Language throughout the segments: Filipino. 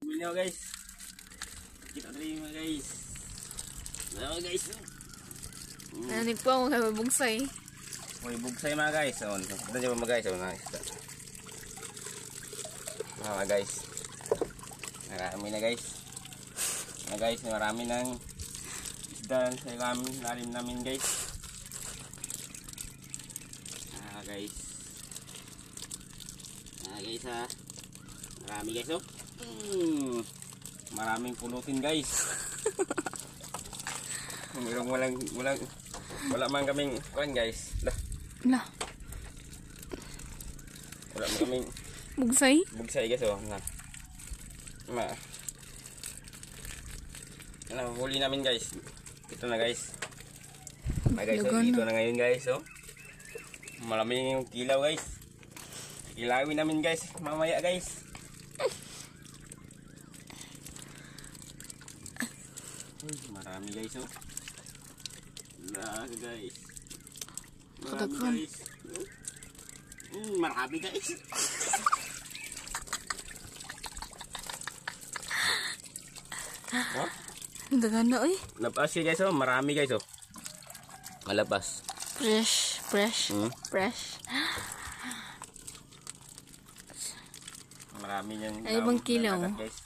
Nyo guys. Kita tadi mga guys. Nah guys. Nanig po ako kay bugsay. May bugsay mga guys. So, ito nyo mga guys. Mga guys. Marami na guys. Mga guys, marami ng isda sa lalim namin guys. Guys. Guys ha. Marami guys oh. Maraming pulutin guys. Wala man kaming kuan guys. Lah. Wala man kaming bugsay guys oh. Huli namin guys. Ito na guys. Guys, oh, dito na ngayon guys oh. Maraming yung kilaw guys. Kilawin namin guys mamaya guys. Marami guys oh. Marami guys. Marami guys. Marami guys. Dagan na oy. Labas guys oh, marami guys oh. Malabas. Fresh. Marami yan. Ay bang kilaw guys.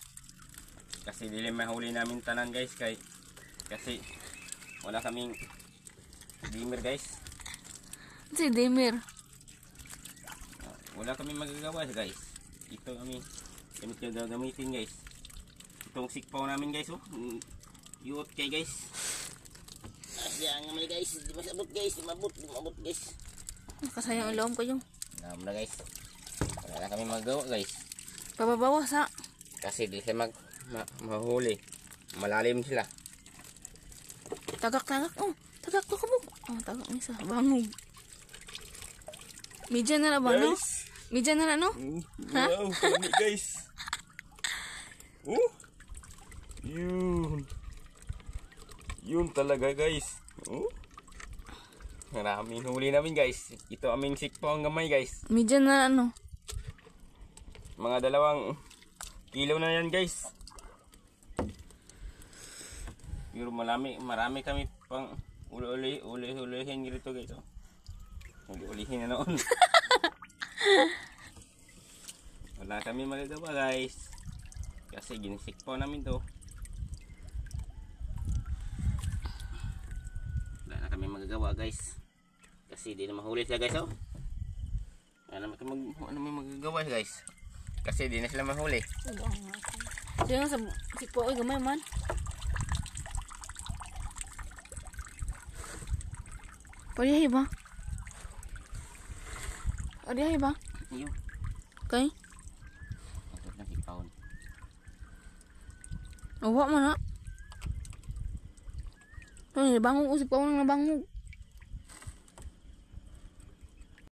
Kasi dili mahuli namin tanan guys kasi wala kaming dimmer guys. Si dimmer. Wala kaming magagawa guys. Ito kami gamitin guys. Itong sikpaw namin guys oh. Yuot kay guys. Asya nga may guys, di masabot guys, mabot guys. Nakasayang ang loob ko yung. Naam na guys. Wala kami magagawa guys. Pababawas ha. Kasi di sila mahuli. Malalim sila. Tagak. Oh, tagak to kabuk. Oh, tagak ni sa bangog. Medya na ba no? Medya na no? Ha? Wow, kami guys. Oh. Yun talaga guys. Oh. Maraming huli namin guys. Ito aming sikpo ang gamay guys. Medya na ano? Mga 2 kilo na yan guys. Pero marami kami pang ulihin dito guys. Ulihin na noon. Wala kami magagawa guys. Kasi ginisikpo namin to. Wala na kami magagawa guys. Kasi di na mahuli sila guys oh. Wala na kami magagawa guys. Kasi di na sila mahuli. Siya nga sa sikpo ay gamay man. Pariyahi ba? Pariyahi ba? Iyo. Okay. Ito na sikpawon. Awa man ha. Ay, bangog usip pa ako nang nabangog.